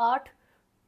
8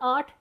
8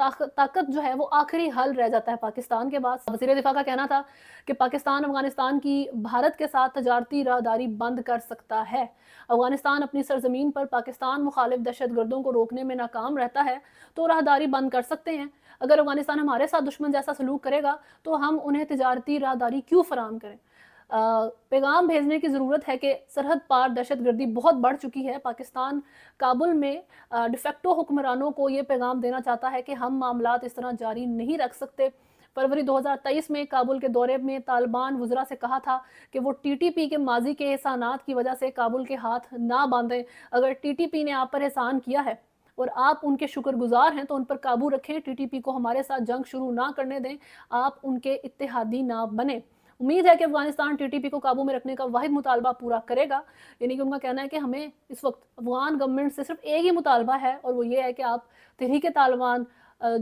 طاقت جو ہے وہ آخری حل رہ جاتا ہے پاکستان کے پاس۔ وزیر دفاع کا کہنا تھا کہ پاکستان افغانستان کی بھارت کے ساتھ تجارتی راہداری بند کر سکتا ہے۔ افغانستان اپنی سرزمین پر پاکستان مخالف دہشت گردوں کو روکنے میں ناکام رہتا ہے تو راہداری بند کر سکتے ہیں۔ اگر افغانستان ہمارے ساتھ دشمن جیسا سلوک کرے گا تو ہم انہیں تجارتی راہداری کیوں فراہم کریں؟ پیغام بھیجنے کی ضرورت ہے کہ سرحد پار دہشت گردی بہت بڑھ چکی ہے۔ پاکستان کابل میں ڈیفیکٹو حکمرانوں کو یہ پیغام دینا چاہتا ہے کہ ہم معاملات اس طرح جاری نہیں رکھ سکتے۔ فروری 2023 میں کابل کے دورے میں طالبان وزراء سے کہا تھا کہ وہ ٹی ٹی پی کے ماضی کے احسانات کی وجہ سے کابل کے ہاتھ نہ باندھیں۔ اگر ٹی ٹی پی نے آپ پر احسان کیا ہے اور آپ ان کے شکر گزار ہیں تو ان پر قابو رکھیں۔ ٹی ٹی پی کو ہمارے ساتھ جنگ شروع نہ کرنے دیں، آپ ان کے اتحادی نہ بنیں۔ امید ہے کہ افغانستان ٹی ٹی پی کو قابو میں رکھنے کا واحد مطالبہ پورا کرے گا۔ یعنی کہ ان کا کہنا ہے کہ ہمیں اس وقت افغان گورنمنٹ سے صرف ایک ہی مطالبہ ہے، اور وہ یہ ہے کہ آپ تحریک طالبان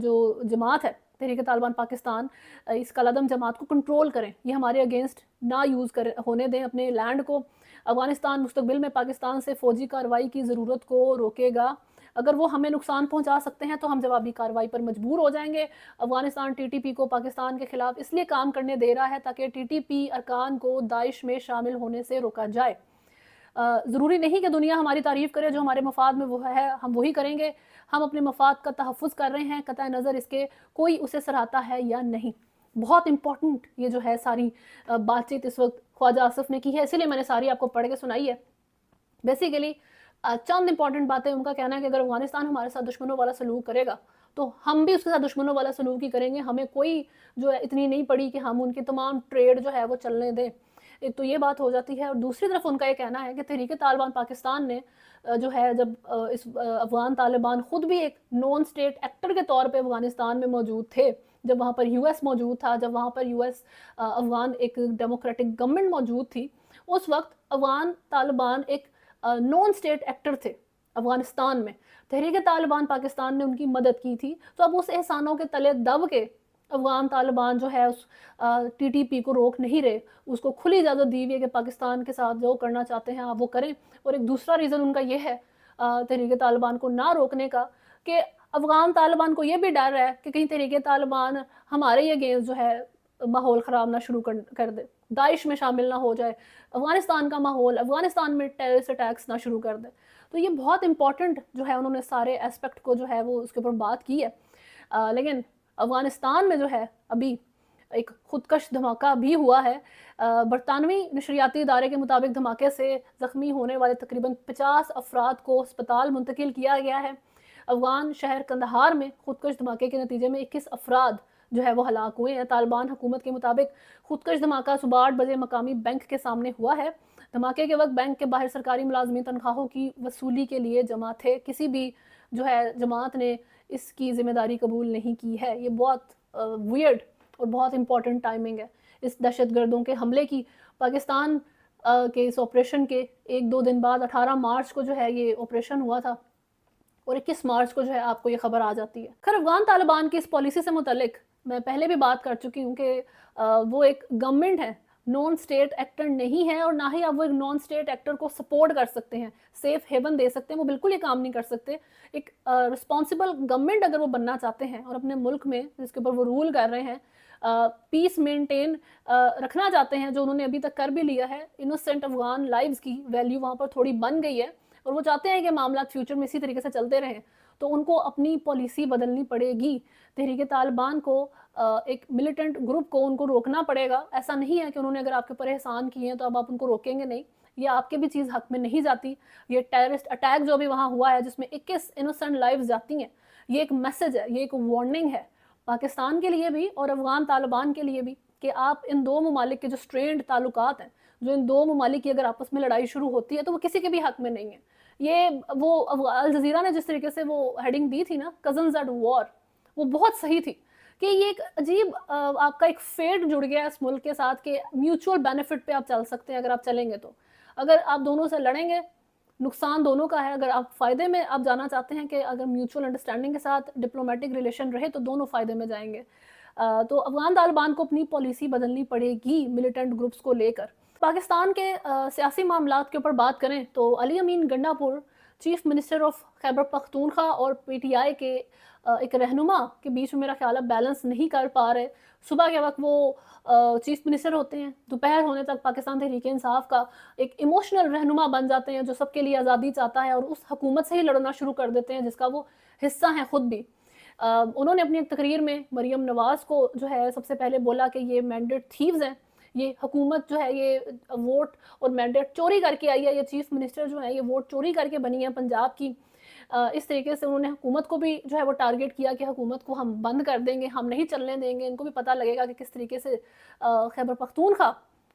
جو جماعت ہے، تحریک طالبان پاکستان، اس کالعدم جماعت کو کنٹرول کریں، یہ ہمارے اگینسٹ نہ یوز ہونے دیں اپنے لینڈ کو۔ افغانستان مستقبل میں پاکستان سے فوجی کارروائی کی ضرورت کو روکے گا۔ اگر وہ ہمیں نقصان پہنچا سکتے ہیں تو ہم جوابی کارروائی پر مجبور ہو جائیں گے۔ افغانستان ٹی ٹی پی کو پاکستان کے خلاف اس لیے کام کرنے دے رہا ہے تاکہ ٹی ٹی پی ارکان کو داعش میں شامل ہونے سے روکا جائے۔ ضروری نہیں کہ دنیا ہماری تعریف کرے، جو ہمارے مفاد میں وہ ہے ہم وہی کریں گے۔ ہم اپنے مفاد کا تحفظ کر رہے ہیں، قطع نظر اس کے کوئی اسے سراہتا ہے یا نہیں۔ بہت امپورٹنٹ یہ جو ہے ساری بات چیت اس وقت خواجہ آصف نے کی ہے، اسی لیے میں نے ساری آپ کو پڑھ کے سنائی ہے۔ بیسیکلی چند امپورٹنٹ باتیں ان کا کہنا ہے کہ اگر افغانستان ہمارے ساتھ دشمنوں والا سلوک کرے گا تو ہم بھی اس کے ساتھ دشمنوں والا سلوک ہی کریں گے۔ ہمیں کوئی جو ہے اتنی نہیں پڑی کہ ہم ان کی تمام ٹریڈ جو ہے وہ چلنے دیں۔ ایک تو یہ بات ہو جاتی ہے، اور دوسری طرف ان کا یہ کہنا ہے کہ تحریک طالبان پاکستان نے جو ہے جب اس افغان طالبان خود بھی ایک نون سٹیٹ ایکٹر کے طور پہ افغانستان میں موجود تھے، جب وہاں پر یو ایس موجود تھا، جب وہاں پر یو ایس افغان ایک ڈیموکریٹک گورنمنٹ موجود تھی، اس وقت افغان طالبان ایک نون سٹیٹ ایکٹر تھے افغانستان میں۔ تحریک طالبان پاکستان نے ان کی مدد کی تھی، تو اب اس احسانوں کے تلے دب کے افغان طالبان جو ہے اس ٹی ٹی پی کو روک نہیں رہے، اس کو کھلی اجازت دی ہوئی ہے کہ پاکستان کے ساتھ جو کرنا چاہتے ہیں آپ وہ کریں۔ اور ایک دوسرا ریزن ان کا یہ ہے تحریک طالبان کو نہ روکنے کا کہ افغان طالبان کو یہ بھی ڈر ہے کہ کہیں تحریک طالبان ہمارے یہ اگینسٹ جو ہے ماحول خراب نہ شروع کر دے، داعش میں شامل نہ ہو جائے، افغانستان کا ماحول، افغانستان میں ٹیررسٹ اٹیکس نہ شروع کر دے۔ تو یہ بہت امپورٹنٹ جو ہے انہوں نے سارے اسپیکٹ کو جو ہے وہ اس کے اوپر بات کی ہے۔ لیکن افغانستان میں جو ہے ابھی ایک خودکش دھماکہ بھی ہوا ہے۔ برطانوی نشریاتی ادارے کے مطابق دھماکے سے زخمی ہونے والے تقریباً 50 افراد کو اسپتال منتقل کیا گیا ہے۔ افغان شہر قندھار میں خودکش دھماکے کے نتیجے میں 21 افراد جو ہے وہ ہلاک ہوئے ہیں۔ طالبان حکومت کے مطابق خودکش دھماکہ صبح 8 بجے مقامی بینک کے سامنے ہوا ہے۔ دھماکے کے وقت بینک کے باہر سرکاری ملازمین تنخواہوں کی وصولی کے لیے جمع تھے۔ کسی بھی جو ہے جماعت نے اس کی ذمہ داری قبول نہیں کی ہے۔ یہ بہت ویئرڈ اور بہت امپورٹنٹ ٹائمنگ ہے اس دہشت گردوں کے حملے کی۔ پاکستان کے اس آپریشن کے 1-2 دن بعد 18 مارچ کو جو ہے یہ آپریشن ہوا تھا، اور 21 مارچ کو جو ہے آپ کو یہ خبر آ جاتی ہے۔ خیر افغان طالبان کی اس پالیسی سے متعلق میں پہلے بھی بات کر چکی ہوں کہ وہ ایک گورنمنٹ ہے، نان سٹیٹ ایکٹر نہیں ہے، اور نہ ہی آپ وہ ایک نان سٹیٹ ایکٹر کو سپورٹ کر سکتے ہیں، سیف ہیون دے سکتے ہیں۔ وہ بالکل یہ کام نہیں کر سکتے۔ ایک رسپانسبل گورنمنٹ اگر وہ بننا چاہتے ہیں اور اپنے ملک میں جس کے اوپر وہ رول کر رہے ہیں پیس مینٹین رکھنا چاہتے ہیں، جو انہوں نے ابھی تک کر بھی لیا ہے، انوسینٹ افغان لائفز کی ویلیو وہاں پر تھوڑی بن گئی ہے، اور وہ چاہتے ہیں کہ معاملات فیوچر میں اسی طریقے سے چلتے رہیں، تو ان کو اپنی پالیسی بدلنی پڑے گی۔ تحریک طالبان کو ایک ملیٹنٹ گروپ کو ان کو روکنا پڑے گا۔ ایسا نہیں ہے کہ انہوں نے اگر آپ کے اوپر احسان کیے ہیں تو اب آپ ان کو روکیں گے نہیں، یہ آپ کے بھی چیز حق میں نہیں جاتی۔ یہ ٹیررسٹ اٹیک جو بھی وہاں ہوا ہے جس میں 21 انوسنٹ لائفز جاتی ہیں، یہ ایک میسج ہے، یہ ایک وارننگ ہے پاکستان کے لیے بھی اور افغان طالبان کے لیے بھی، کہ آپ ان دو ممالک کے جو سٹرینڈ تعلقات ہیں، جو ان دو ممالک کی اگر آپس میں لڑائی شروع ہوتی ہے تو وہ کسی کے بھی حق میں نہیں ہے۔ یہ وہ الجزیرہ نے جس طریقے سے وہ ہیڈنگ دی تھی نا، کزنز ایٹ وار، وہ بہت صحیح تھی کہ یہ ایک عجیب آپ کا ایک فیٹ جڑ گیا ہے اس ملک کے ساتھ کہ میوچول بینیفٹ پہ آپ چل سکتے ہیں اگر آپ چلیں گے تو۔ اگر آپ دونوں سے لڑیں گے نقصان دونوں کا ہے، اگر آپ فائدے میں آپ جانا چاہتے ہیں کہ اگر میوچول انڈرسٹینڈنگ کے ساتھ ڈپلومیٹک ریلیشن رہے تو دونوں فائدے میں جائیں گے۔ تو افغان طالبان کو اپنی پالیسی بدلنی پڑے گی ملیٹنٹ گروپس کو لے کر۔ پاکستان کے سیاسی معاملات کے اوپر بات کریں تو علی امین گنڈا پور chief minister of Khyber Pakhtunkhwa اور پی ٹی آئی کے ایک رہنما کے بیچ میں میرا خیال ہے بیلنس نہیں کر پا رہے. صبح کے وقت وہ چیف منسٹر ہوتے ہیں, دوپہر ہونے تک پاکستان تحریک انصاف کا ایک ایموشنل رہنما بن جاتے ہیں جو سب کے لیے آزادی چاہتا ہے, اور اس حکومت سے ہی لڑنا شروع کر دیتے ہیں جس کا وہ حصہ ہیں خود بھی. انہوں نے اپنی ایک تقریر میں مریم نواز کو جو ہے سب سے پہلے بولا کہ یہ مینڈیٹ تھیوز ہیں, یہ حکومت جو ہے یہ ووٹ اور مینڈیٹ چوری کر کے آئی ہے, یہ چیف منسٹر جو ہے یہ ووٹ چوری کر کے بنی ہے پنجاب کی. اس طریقے سے انہوں نے حکومت کو بھی جو ہے وہ ٹارگٹ کیا کہ حکومت کو ہم بند کر دیں گے, ہم نہیں چلنے دیں گے. ان کو بھی پتہ لگے گا کہ کس طریقے سے خیبر پختونخوا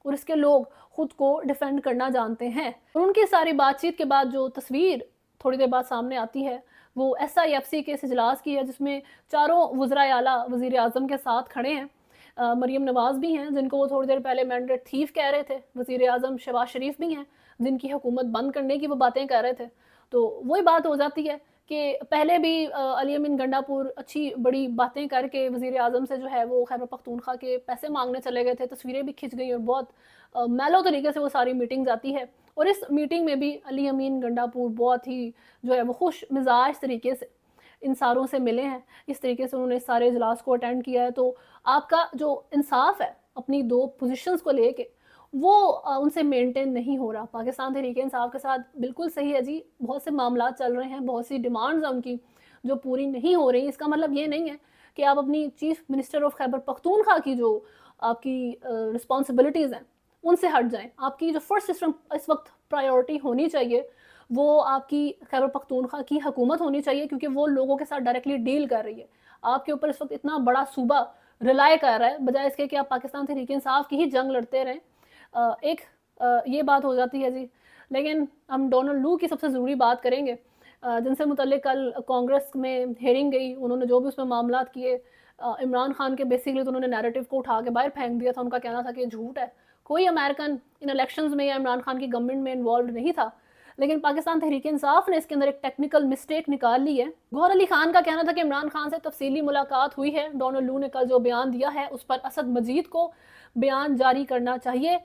اور اس کے لوگ خود کو ڈیفینڈ کرنا جانتے ہیں. اور ان کی ساری بات چیت کے بعد جو تصویر تھوڑی دیر بعد سامنے آتی ہے وہ SIFC کے اس اجلاس کی ہے جس میں چاروں وزرائے اعلیٰ وزیر اعظم کے ساتھ کھڑے ہیں. مریم نواز بھی ہیں جن کو وہ تھوڑی دیر پہلے مینڈیٹ تھیف کہہ رہے تھے, وزیر اعظم شہباز شریف بھی ہیں جن کی حکومت بند کرنے کی وہ باتیں کر رہے تھے. تو وہی بات ہو جاتی ہے کہ پہلے بھی علی امین گنڈاپور اچھی بڑی باتیں کر کے وزیر اعظم سے جو ہے وہ خیبر پختونخوا کے پیسے مانگنے چلے گئے تھے, تصویریں بھی کھنچ گئی اور بہت میلو طریقے سے وہ ساری میٹنگ جاتی ہے. اور اس میٹنگ میں بھی علی امین گنڈاپور بہت ہی جو ہے وہ خوش مزاج طریقے سے ان ساروں سے ملے ہیں, اس طریقے سے انہوں نے سارے اجلاس کو اٹینڈ کیا ہے. تو آپ کا جو انصاف ہے اپنی دو پوزیشنز کو لے کے وہ ان سے مینٹین نہیں ہو رہا. پاکستان تحریک انصاف کے ساتھ بالکل صحیح ہے جی, بہت سے معاملات چل رہے ہیں, بہت سی ڈیمانڈز ہیں ان کی جو پوری نہیں ہو رہی. اس کا مطلب یہ نہیں ہے کہ آپ اپنی chief minister of Khyber Pakhtunkhwa کی جو آپ کی رسپانسبلٹیز ہیں ان سے ہٹ جائیں. آپ کی جو فرسٹ اس وقت پرائیورٹی ہونی چاہیے وہ آپ کی خیبر پختونخوا کی حکومت ہونی چاہیے, کیونکہ وہ لوگوں کے ساتھ ڈائریکٹلی ڈیل کر رہی ہے. آپ کے اوپر اس وقت اتنا بڑا صوبہ ریلائی کر رہا ہے بجائے اس کے کہ آپ پاکستان تحریک انصاف کی ہی جنگ لڑتے رہیں. ایک یہ بات ہو جاتی ہے جی. لیکن ہم ڈونلڈ لو کی سب سے ضروری بات کریں گے جن سے متعلق کل کانگریس میں ہیئرنگ گئی. انہوں نے جو بھی اس میں معاملات کیے, عمران خان کے بیسکلی تو انہوں نے نیریٹو کو اٹھا کے باہر پھینک دیا تھا. ان کا کہنا تھا کہ یہ جھوٹ ہے, کوئی امریکن ان الیکشنز میں یا عمران خان کی گورنمنٹ میں انوالوڈ نہیں تھا. لیکن پاکستان تحریک انصاف نے اس کے اندر ایک ٹیکنیکل مسٹیک نکال لی ہے. گوہر علی خان کا کہنا تھا کہ عمران خان سے تفصیلی ملاقات ہوئی ہے. ڈونلڈ لو نے کل جو بیان دیا ہے اس پر اسد مجید کو بیان جاری کرنا چاہیے.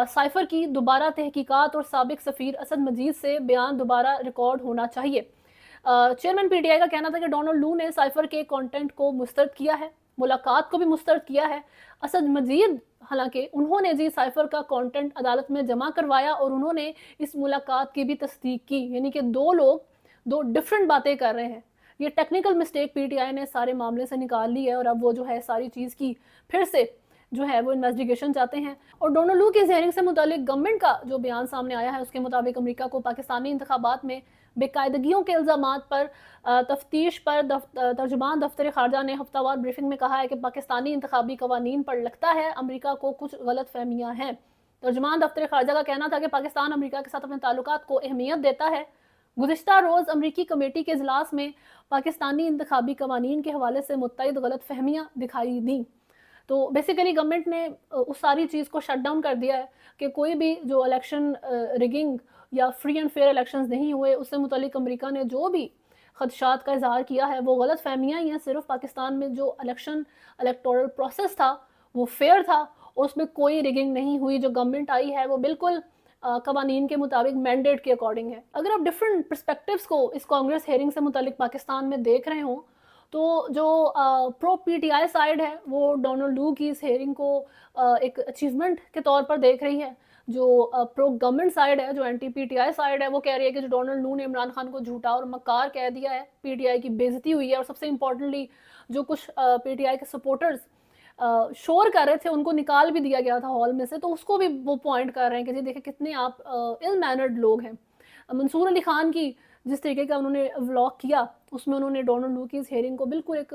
سائفر کی دوبارہ تحقیقات اور سابق سفیر اسد مجید سے بیان دوبارہ ریکارڈ ہونا چاہیے. چیئرمین PTI کا کہنا تھا کہ ڈونلڈ لو نے سائفر کے کانٹینٹ کو مسترد کیا ہے, ملاقات کو بھی مسترد کیا ہے. اسد مجید حالانکہ انہوں نے جی سائفر کا کانٹینٹ عدالت میں جمع کروایا اور انہوں نے اس ملاقات کی بھی تصدیق کی, یعنی کہ دو لوگ دو ڈیفرنٹ باتیں کر رہے ہیں. یہ ٹیکنیکل مسٹیک PTI نے سارے معاملے سے نکال لی ہے اور اب وہ جو ہے ساری چیز کی پھر سے جو ہے وہ انویسٹیگیشن چاہتے ہیں. اور ڈونلڈ لو کی ہیئرنگ سے متعلق گورنمنٹ کا جو بیان سامنے آیا ہے اس کے مطابق امریکہ کو پاکستانی انتخابات میں بے قاعدگیوں کے الزامات پر تفتیش پر ترجمان دفتر خارجہ نے ہفتہ وار بریفنگ میں کہا ہے کہ پاکستانی انتخابی قوانین پر لگتا ہے امریکہ کو کچھ غلط فہمیاں ہیں. ترجمان دفتر خارجہ کا کہنا تھا کہ پاکستان امریکہ کے ساتھ اپنے تعلقات کو اہمیت دیتا ہے. گزشتہ روز امریکی کمیٹی کے اجلاس میں پاکستانی انتخابی قوانین کے حوالے سے متعدد غلط فہمیاں دکھائی دیں. تو بیسیکلی گورنمنٹ نے اس ساری چیز کو شٹ ڈاؤن کر دیا ہے کہ کوئی بھی جو الیکشن ریگنگ یا فری اینڈ فیئر الیکشنز نہیں ہوئے اس سے متعلق امریکہ نے جو بھی خدشات کا اظہار کیا ہے وہ غلط فہمیاں ہی ہیں. صرف پاکستان میں جو الیکٹورل پروسیس تھا وہ فیئر تھا اور اس میں کوئی ریگنگ نہیں ہوئی. جو گورنمنٹ آئی ہے وہ بالکل قوانین کے مطابق مینڈیٹ کے اکارڈنگ ہے. اگر آپ ڈفرینٹ پرسپیکٹیوز کو اس کانگریس ہیئرنگ سے متعلق پاکستان میں دیکھ رہے ہوں تو جو پرو PTI سائیڈ ہے وہ ڈونلڈ لو کی اس ہیئرنگ کو ایک اچیومنٹ کے طور پر دیکھ رہی ہے. جو پرو گورنمنٹ سائیڈ ہے, جو اینٹی PTI سائیڈ ہے, وہ کہہ رہی ہے کہ جو ڈونلڈ لو نے عمران خان کو جھوٹا اور مکار کہہ دیا ہے, PTI کی بے عزتی ہوئی ہے. اور سب سے امپورٹنٹلی جو کچھ PTI کے سپورٹرز شور کر رہے تھے ان کو نکال بھی دیا گیا تھا ہال میں سے, تو اس کو بھی وہ پوائنٹ کر رہے ہیں کہ جی دیکھیں کتنے آپ ill mannered لوگ ہیں. منصور علی خان کی جس طریقے کا انہوں نے ولاگ کیا اس میں انہوں نے ڈونلڈ لو کی اس ہیئرنگ کو بالکل ایک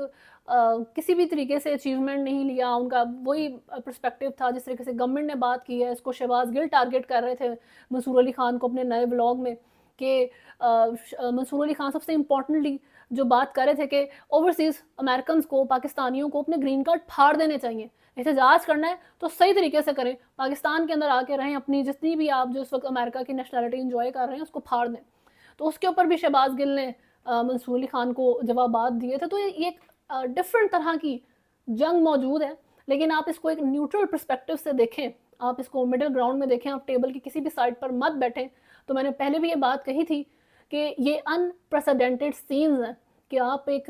کسی بھی طریقے سے اچیومنٹ نہیں لیا. ان کا وہی پرسپیکٹیو تھا جس طریقے سے گورنمنٹ نے بات کی ہے. اس کو شہباز گل ٹارگٹ کر رہے تھے منصور علی خان کو اپنے نئے ولاگ میں کہ منصور علی خان سب سے امپورٹنٹلی جو بات کر رہے تھے کہ اوورسیز امریکنز کو, پاکستانیوں کو اپنے گرین کارڈ پھاڑ دینے چاہیے. احتجاج کرنا ہے تو صحیح طریقے سے کریں, پاکستان کے اندر آ کے رہیں, اپنی جتنی بھی آپ جو اس وقت امریکہ کی نیشنلٹی انجوائے کر رہے ہیں اس کو پھاڑ دیں. تو اس کے اوپر بھی شہباز گل نے منصور علی خان کو جوابات دیے تھے. تو یہ ایک ڈفرینٹ طرح کی جنگ موجود ہے, لیکن آپ اس کو ایک نیوٹرل پرسپیکٹیو سے دیکھیں, آپ اس کو مڈل گراؤنڈ میں دیکھیں, آپ ٹیبل کی کسی بھی سائڈ پر مت بیٹھیں. تو میں نے پہلے بھی یہ بات کہی تھی کہ یہ انپریسیڈنٹڈ سینز ہیں کہ آپ ایک